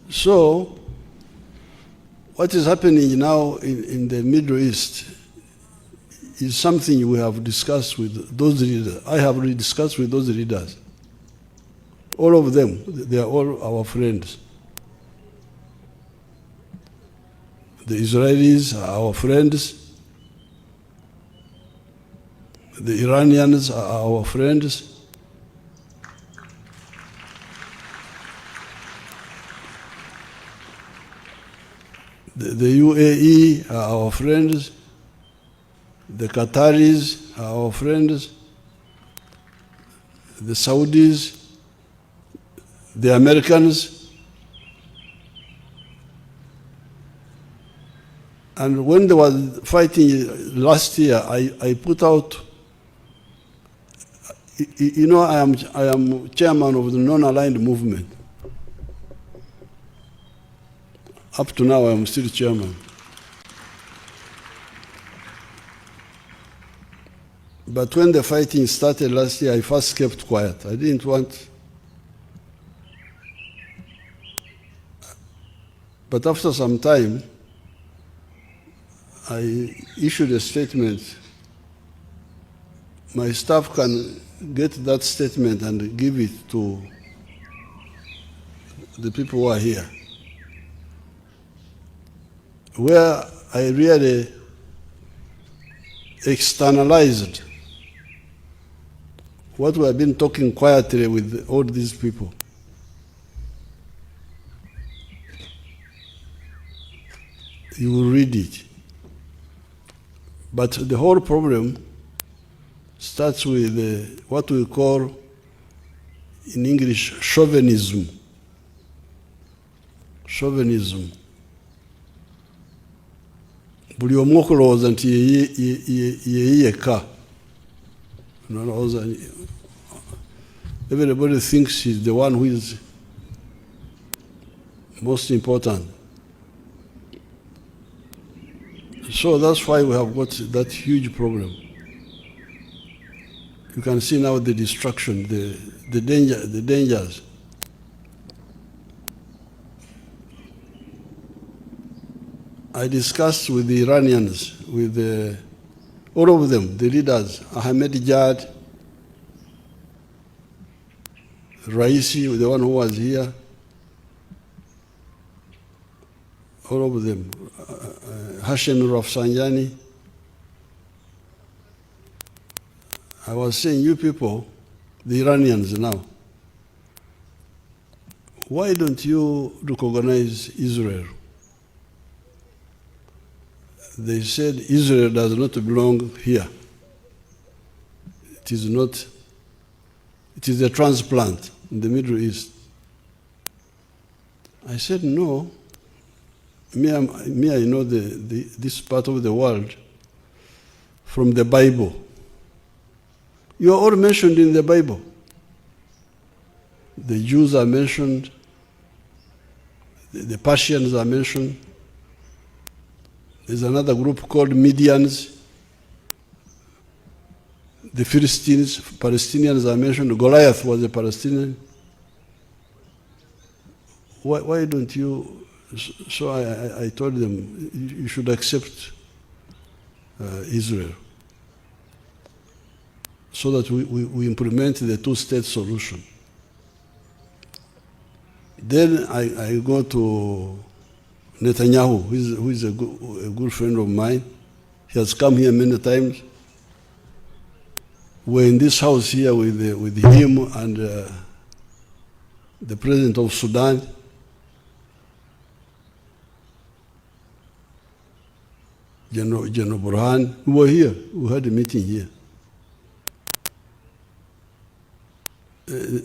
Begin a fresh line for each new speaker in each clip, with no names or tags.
So, what is happening now in the Middle East is something we have discussed with those leaders. I have really discussed with those leaders. All of them, they are all our friends. The Israelis are our friends. The Iranians are our friends. The UAE are our friends. The Qataris are our friends. The Saudis, the Americans. And when they were fighting last year, I put out, you know, I am chairman of the non-aligned movement. Up to now, I am still chairman. But when the fighting started last year, I first kept quiet. I didn't want. But after some time, I issued a statement. My staff can get that statement and give it to the people who are here, where I really externalized what we have been talking quietly with all these people. You will read it. But the whole problem starts with what we call in English chauvinism. Chauvinism. Buli omu okulowooza nti ye yekka. Everybody thinks he's the one who is most important. So that's why we have got that huge problem. You can see now the destruction, the dangers. I discussed with the Iranians, with all of them, the leaders, Ahmadinejad, Raisi, the one who was here, all of them, Hashem Rafsanjani. I was saying, you people, the Iranians now, why don't you recognize Israel? They said Israel does not belong here. It is not, it is a transplant in the Middle East. I said, no. Me, I know this part of the world from the Bible. You are all mentioned in the Bible. The Jews are mentioned. The Persians are mentioned. There's another group called Medians. The Philistines, Palestinians are mentioned. Goliath was a Palestinian. Why don't you? So I told them, you should accept Israel so that we implement the two-state solution. Then I go to Netanyahu, who is a good friend of mine. He has come here many times. We're in this house here with him and the president of Sudan. General Burhan. We were here. We had a meeting here.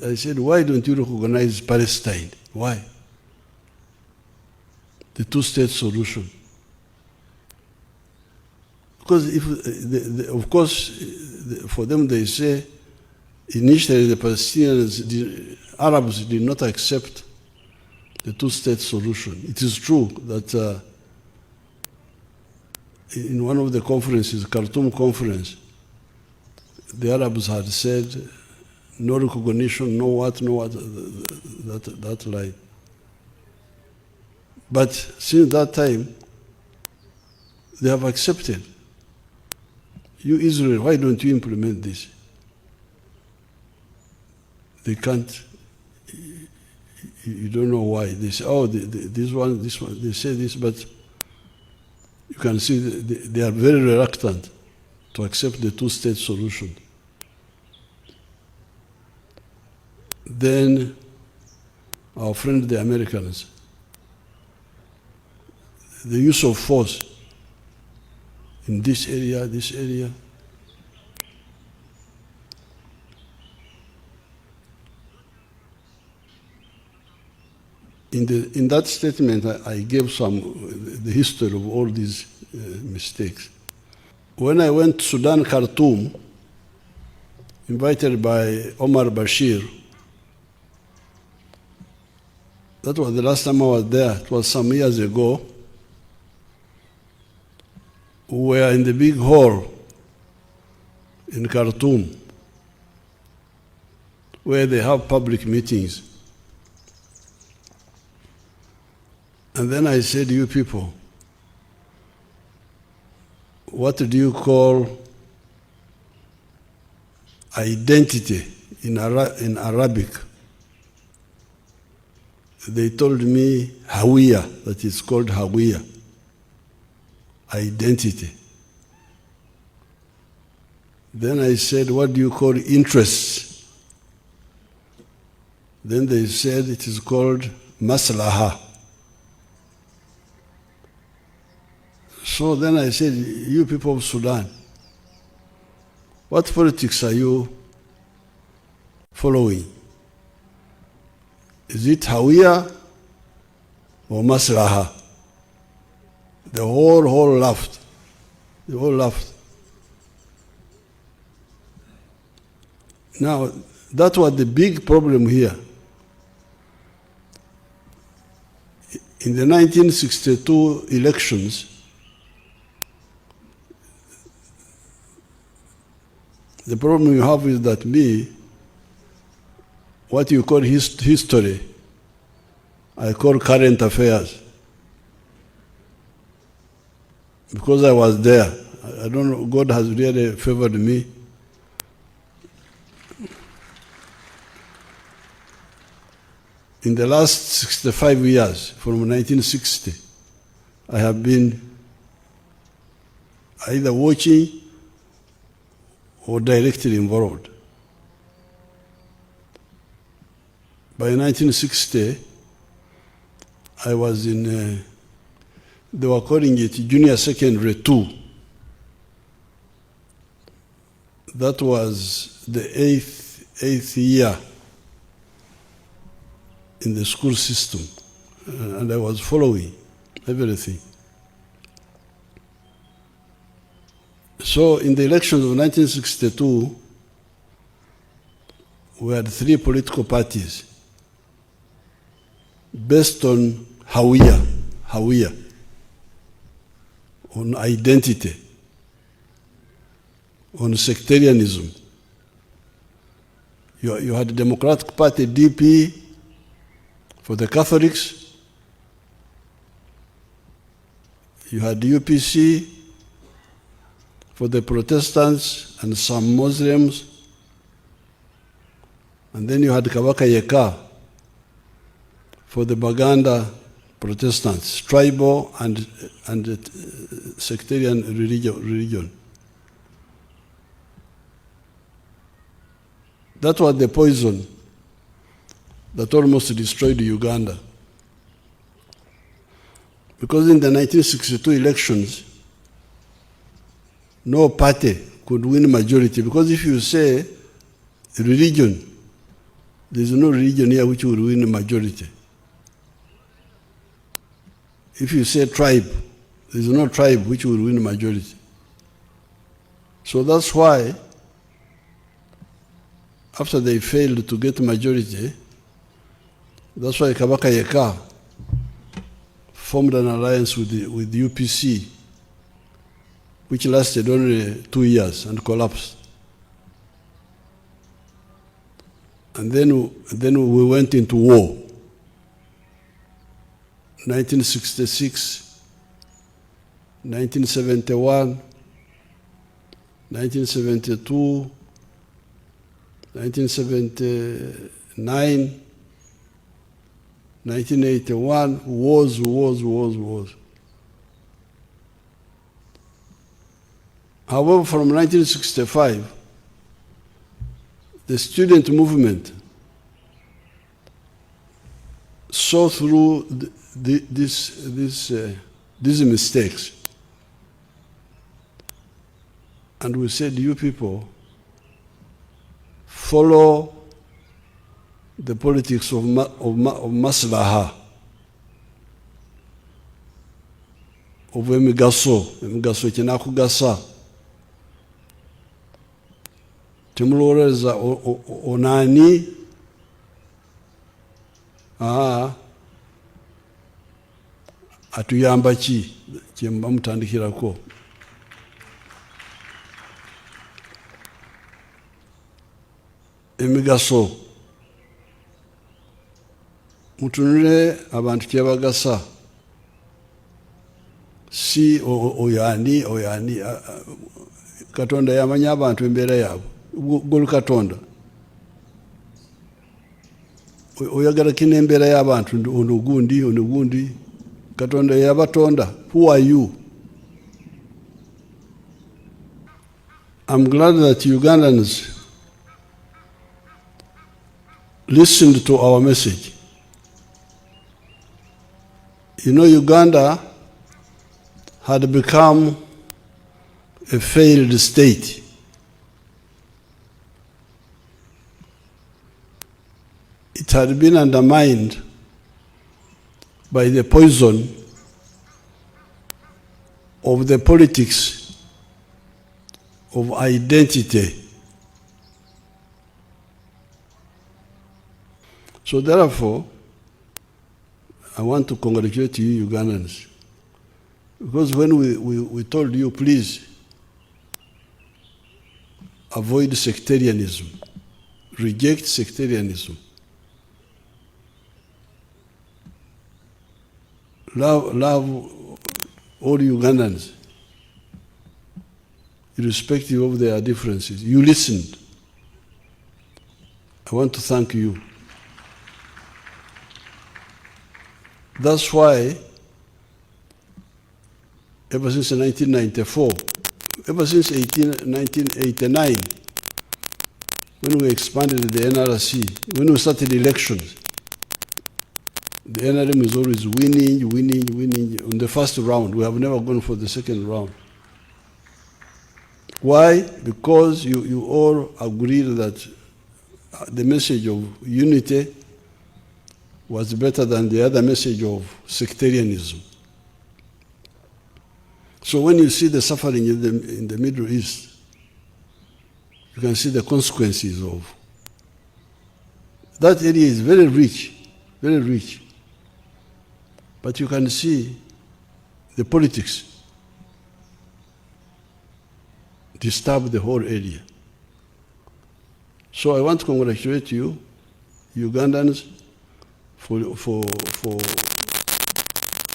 I said, why don't you recognize Palestine? Why? The two-state solution. Because of course, for them they say, initially the Palestinians, the Arabs did not accept the two-state solution. It is true that in one of the conferences, Khartoum conference, the Arabs had said, no recognition, no what, that line. But since that time, they have accepted. You Israel, why don't you implement this? They can't. You don't know why. They say, oh, this one, they say this, but you can see they are very reluctant to accept the two-state solution. Then our friend, the Americans, the use of force in this area, In that statement, I gave the history of all these mistakes. When I went to Sudan, Khartoum, invited by Omar Bashir, that was the last time I was there. It was some years ago. We were in the big hall in Khartoum, where they have public meetings. And then I said, you people, what do you call identity in Arabic? They told me Hawiya, that is called Hawiya, identity. Then I said, what do you call interests? Then they said it is called Maslaha. So then I said, you people of Sudan, what politics are you following? Is it Hawiya or Maslaha? The whole laughed. They all laughed. Now, that was the big problem here. In the 1962 elections, the problem you have is that what you call history, I call current affairs. Because I was there, I don't know, God has really favored me. In the last 65 years, from 1960, I have been either watching or directly involved. By 1960, I was in, they were calling it Junior Secondary 2. That was the eighth year in the school system, and I was following everything. So in the elections of 1962, we had 3 political parties based on Hawiya, on identity, on sectarianism. You had the Democratic Party, DP, for the Catholics. You had the UPC for the Protestants and some Muslims. And then you had Kabaka Yeka for the Baganda Protestants, tribal and sectarian religion. That was the poison that almost destroyed Uganda. Because in the 1962 elections, no party could win majority. Because if you say religion, there's no religion here which will win a majority. If you say tribe, there's no tribe which will win a majority. So that's why, after they failed to get a majority, that's why Kabaka Yeka formed an alliance with the UPC, which lasted only 2 years and collapsed. And then we went into war. 1966, 1971, 1972, 1979, 1981, wars. However, from 1965, the student movement saw through these mistakes. And we said, you people, follow the politics of maslaha, of emigaso kinakugasa. Temulowoleza onani atuyamba ki kyemba mutandikirako. Emigaso mutunule abantu kyebagasa, si oyani Katonda yamanya abantu embeera yaabwe. Golu Katonda oyagala kina embeera y'abantu ono gundi Katonda yabatonda. Who are you? I'm glad that Ugandans listened to our message. You know, Uganda had become a failed state. It had been undermined by the poison of the politics of identity. So therefore, I want to congratulate you Ugandans, because when we told you, please avoid sectarianism, reject sectarianism, love all Ugandans, irrespective of their differences. You listened. I want to thank you. That's why, ever since 1994, ever since 1989, when we expanded the NRC, when we started elections, the NRM is always winning. On the first round, we have never gone for the second round. Why? Because you all agreed that the message of unity was better than the other message of sectarianism. So when you see the suffering in the Middle East, you can see the consequences of. That area is very rich, very rich. But you can see the politics disturb the whole area. So I want to congratulate you, Ugandans, for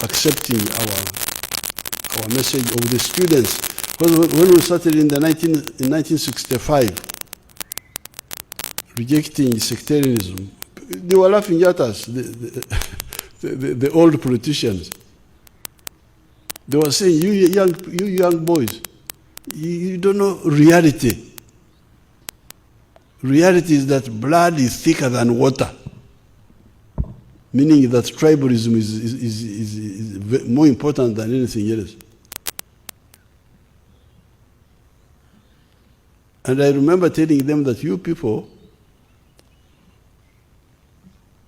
accepting our message of the students. Because when we started in 1965, rejecting sectarianism, they were laughing at us, the old politicians. They were saying, you young boys, you don't know reality. Reality is that blood is thicker than water, meaning that tribalism is more important than anything else. And I remember telling them that you people,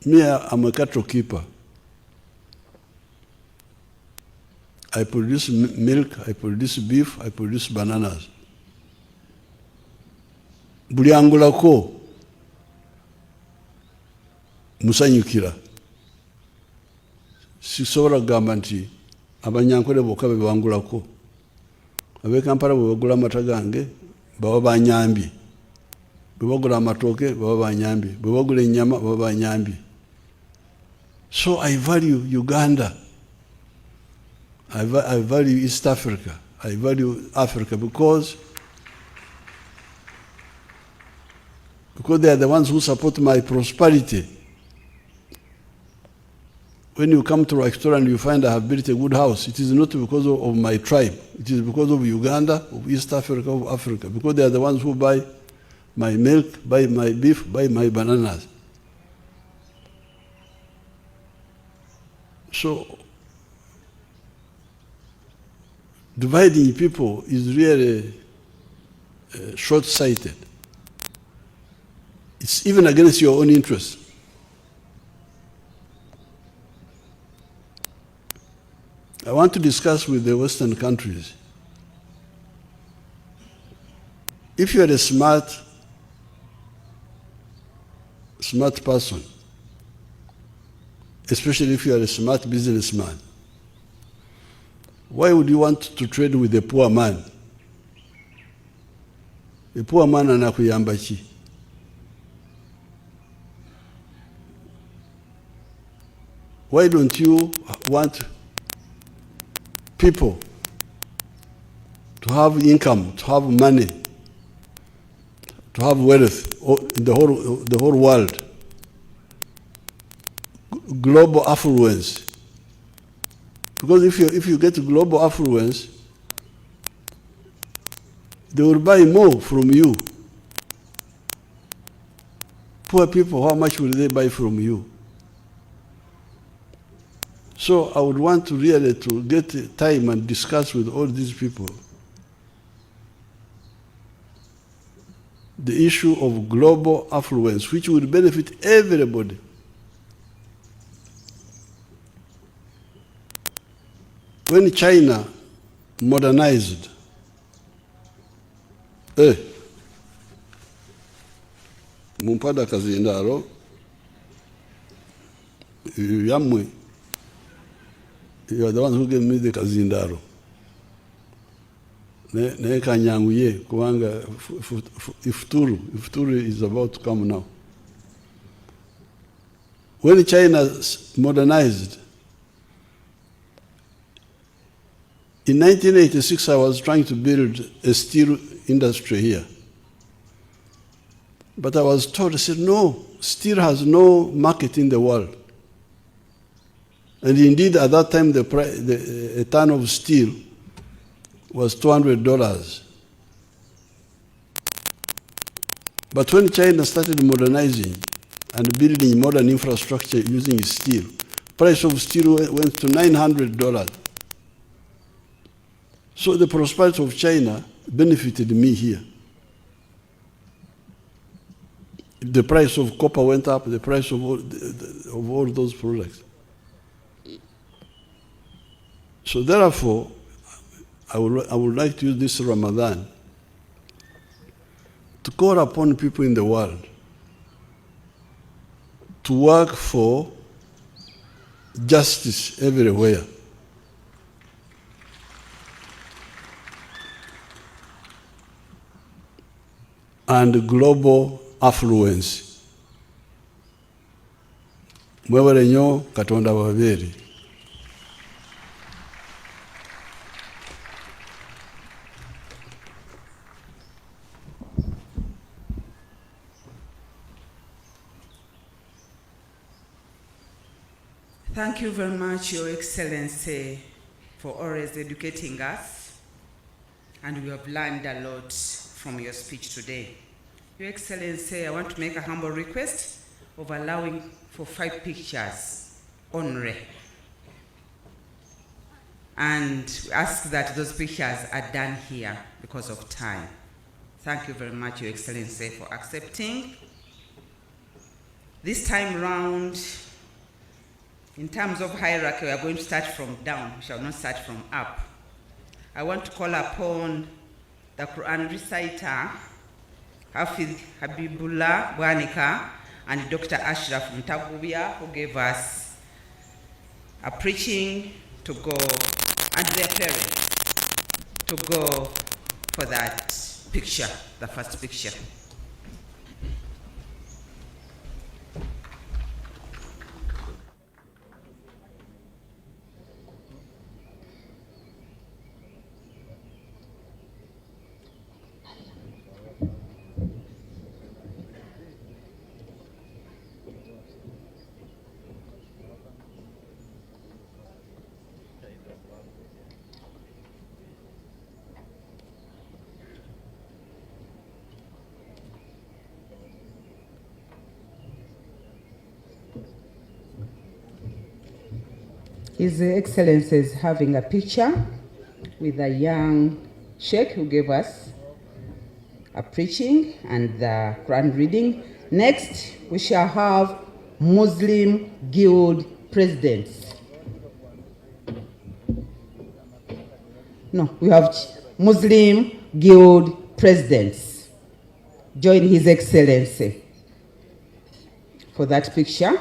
me, I'm a cattle keeper. I produce milk, I produce beef, I produce bananas. Buli angulako musanyukira. Sisobola kugamba nti abanyankole bokka be bangulako. Ab'e Kampala bwe bagula amata gange baba banyambye. Bwe bagula amatooke baba banyambye. Bwe bagula ennyama baba banyambye. So I value Uganda. I value East Africa. I value Africa because they are the ones who support my prosperity. When you come to Iftar and you find I have built a good house, it is not because of my tribe. It is because of Uganda, of East Africa, of Africa, because they are the ones who buy my milk, buy my beef, buy my bananas. So, dividing people is really short-sighted. It's even against your own interests. I want to discuss with the Western countries. If you are a smart person, especially if you are a smart businessman, why would you want to trade with a poor man? A poor man anakuyamba ki? Why don't you want people to have income, to have money, to have wealth in the whole world? Global affluence. Because if you get global affluence, they will buy more from you. Poor people, how much will they buy from you? So I would want to really to get time and discuss with all these people the issue of global affluence, which would benefit everybody. When China modernized, mumpada kazindaro, yamwe, you are the one who gave me the kazindaro. Ne kanyanguye kuanga Iftar is about to come now. When China modernized, in 1986 I was trying to build a steel industry here. But I was told, I said, no, steel has no market in the world. And indeed, at that time, a ton of steel was $200. But when China started modernizing and building modern infrastructure using steel, price of steel went to $900. So the prosperity of China benefited me here. The price of copper went up, the price of all those products. So therefore, I would like to use this Ramadan to call upon people in the world to work for justice everywhere. And global affluence. Mwebale nnyo Katonda babeere.
Thank you very much, Your Excellency, for always educating us, and we have learned a lot from your speech today. Your Excellency, I want to make a humble request of allowing for 5 pictures only, and ask that those pictures are done here because of time. Thank you very much, Your Excellency, for accepting. This time round, in terms of hierarchy, we are going to start from down. We shall not start from up. I want to call upon the Quran reciter, Hafiz Habibullah Bwanika, and Dr. Ashraf Mtagubia, who gave us a preaching to go, and their parents to go for that picture, the first picture. His Excellency is having a picture with a young sheikh who gave us a preaching and the Quran reading. Next, we shall have Muslim Guild presidents. No, we have Muslim Guild presidents. Join His Excellency for that picture.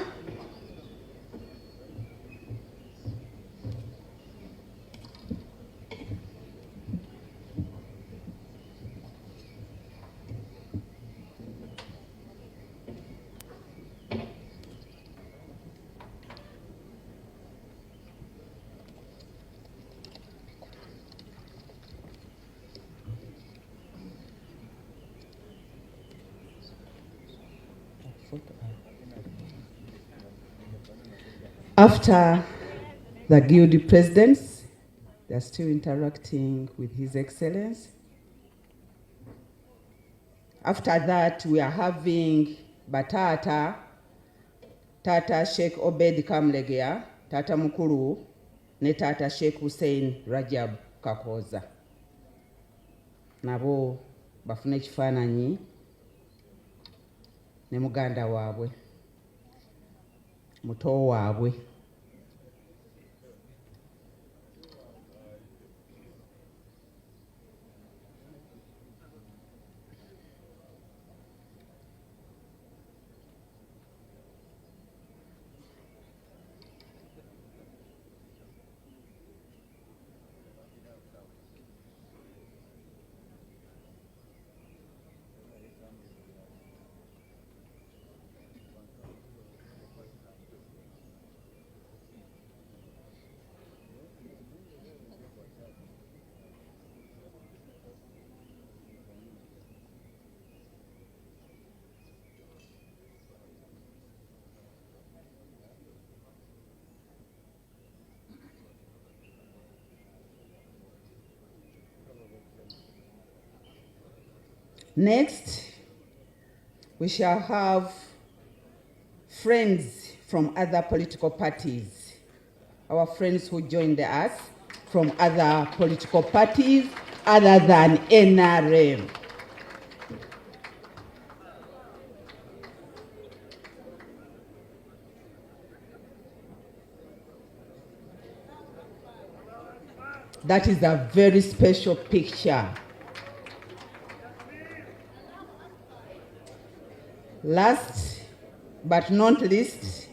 After the guild presidents, they are still interacting with His Excellency. After that, we are having Batata, Tata Sheikh Obed Kamlegea, Tata Mukuru, ne Tata Sheikh Hussein Rajab Kakoza. Nabo bafune ekifaananyi ne muganda waabwe, muto waabwe. Next, we shall have friends from other political parties. Our friends who joined us from other political parties other than NRM. That is a very special picture. Last but not least,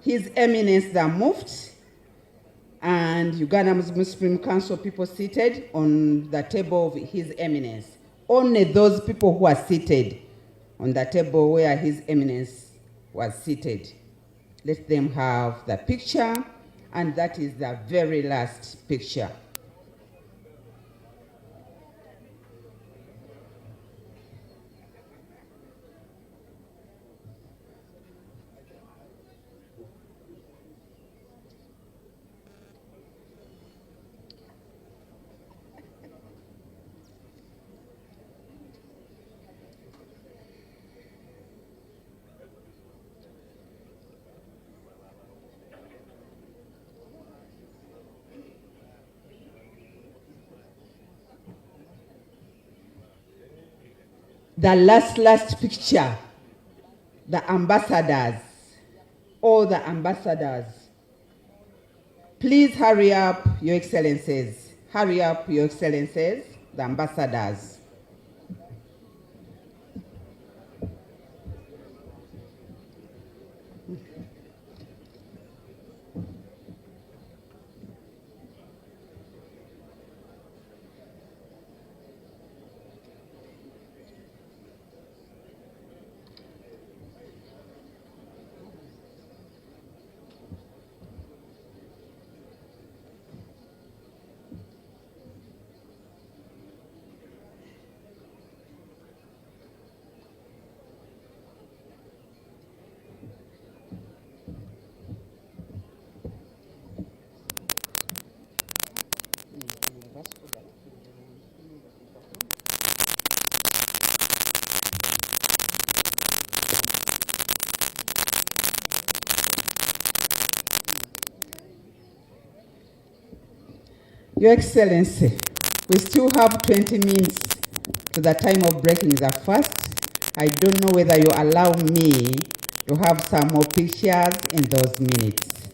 His Eminence the Mufti and Uganda Muslim Supreme Council people seated on the table of His Eminence. Only those people who are seated on the table where His Eminence was seated. Let them have the picture, and that is the very last picture. The last picture, the ambassadors, all the ambassadors. Please hurry up, Your Excellencies. Hurry up, Your Excellencies, the ambassadors. Your Excellency, we still have 20 minutes to the time of breaking the fast. I don't know whether you allow me to have some more pictures in those minutes.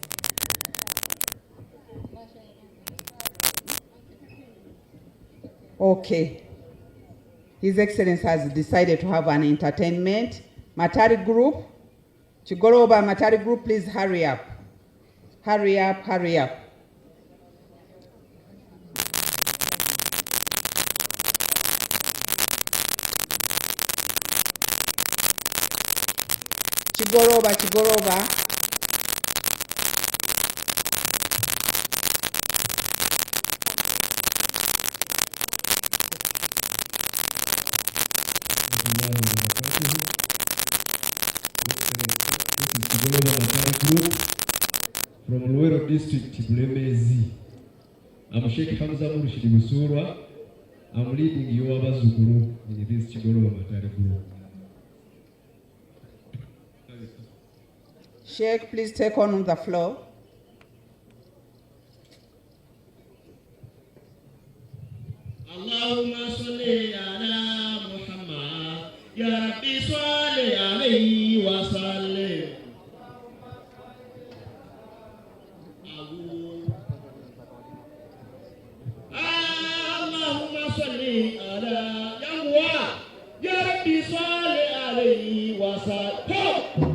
Okay. His Excellency has decided to have an entertainment. Matari Group, Chigoroba Matari Group, please hurry up. Hurry up, hurry up. Chigoroba, Chigoroba.
From Luwero District, Bulemezi. I'm Sheikh Hamza Murshid Musurwa. I'm leading Yoruba Zukuru in this Chigolo Matari Group.
Sheikh, please take on the floor.
Allahumma salli ala Muhammad, ya Rabbi salli alayhi wa sallim. Allahumma salli ala ya Rabbi salli alayhi wa sallim.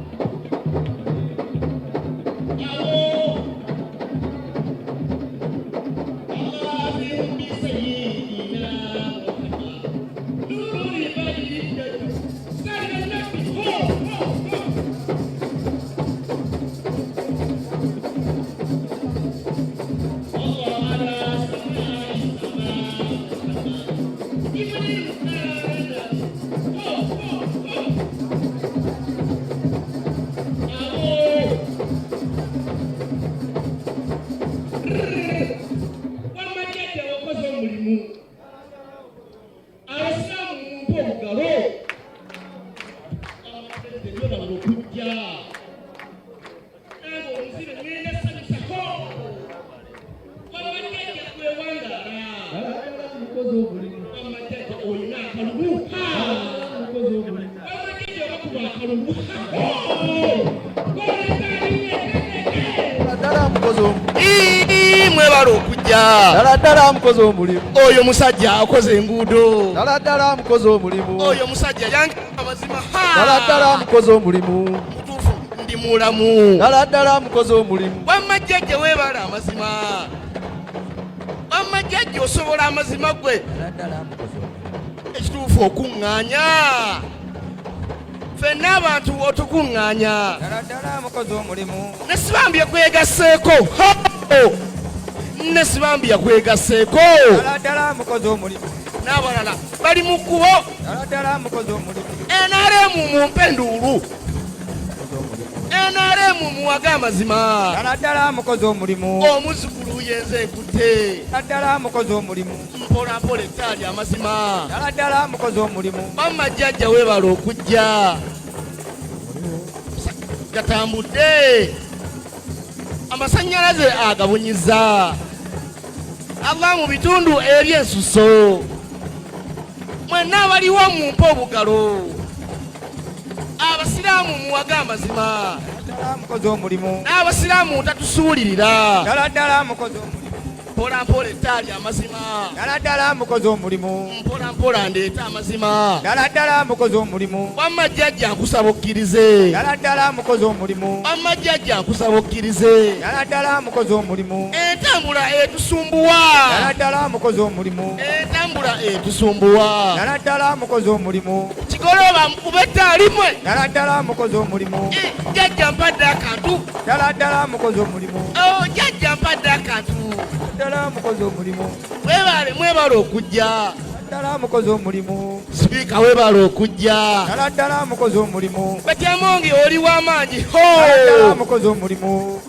Daladala mukozi omulimu.
Oyo musajja akoze enguudo.
Daladala mukozi omulimu.
Oyo musajja yange amazima.
Daladala mukozi omulimu.
Mutuufu ndi mulamu.
Daladala mukozi omulimu.
Wamajjajja weebala amazima. Wamajjajja osobola amazima gwe.
Daladala mukozi omulimu.
Ekituufu okuŋŋaanya. Ffenna abantu otukuŋŋaanya.
Daladala mukozi omulimu.
Ne sibambye kwegasseeko. Ne sibambye kwegasseeko.
Daladala mukozi omulimu.
N'abalala bali mu kkubo.
Daladala mukozi omulimu.
NRM mumpe enduulu. NRM muwage amazima.
Daladala mukozi omulimu.
Omuzukulu yenze nkutte.
Daladala mukozi omulimu.
Mpola mpola ettaali amazima.
Daladala mukozi omulimu.
Bamajjajja weebala okujja. Gatambudde. Amasannyalaze agabunyiza. Allah mu bitundu eby'ensuso. Mwenna abaliwo mumpe obugalo. Abasiraamu muwage amazima.
Daladala mukozi omulimu.
N'abasiraamu tatusuulirira.
Daladala mukozi omulimu.
Mpola mpola ettaali amazima.
Daladala mukozi omulimu.
Mpola mpola ndeeta amazima.
Daladala mukozi omulimu.
Wamajjajja nkusaba okkirize.
Daladala mukozi omulimu.
Wamajjajja nkusaba okkirize.
Daladala mukozi omulimu.
Entambula etusumbuwa.
Daladala mukozi omulimu.
Entambula etusumbuwa.
Daladala mukozi omulimu.
Kigoloba nkube ettaali mwe.
Daladala mukozi omulimu.
Jjajja mpadde akantu.
Daladala mukozi omulimu.
Jjajja mpadde akantu.
Daladala mukozi omulimu.
Mwebale okujja.
Daladala mukozi omulimu.
Sipiika weebale okujja.
Daladala mukozi omulimu.
Batyamonge oli w'amaanyi.
Daladala mukozi omulimu.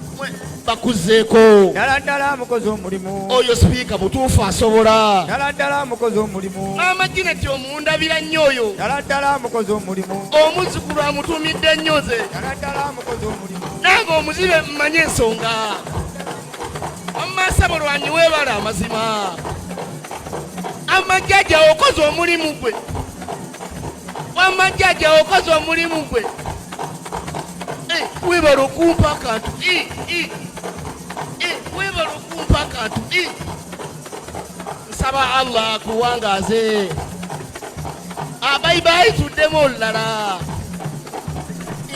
Bakuzzeeko.
Daladala mukozi omulimu.
Oyo sipiika butuufu asobola.
Daladala mukozi omulimu.
Amagineti omundabira nnyo oyo.
Daladala mukozi omulimu.
Omuzzukulu amutumidde nnyoze.
Daladala mukozi omulimu.
Nange omuzibe mmanye ensonga. Wamma Mulwanyi weebala amazima. Amajjajja okoze omulimu gwe. Wamajjajja okoze omulimu gwe. Weebala okumpa akantu. Weebala okumpa akantu. Nsaba Allah akuwangaaze. Abayibayi tuddemu olulala.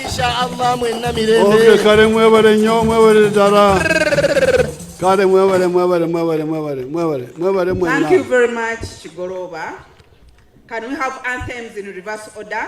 Insha Allah mwenna mirembe.
Okay, kale mwebale nnyo, mwebale ddala. Kale mwebale mwenna.
Thank you very much, Chigoroba. Can we have anthems in reverse order?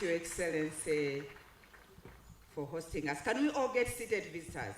Your Excellency, for hosting us. Can we all get seated, visitors?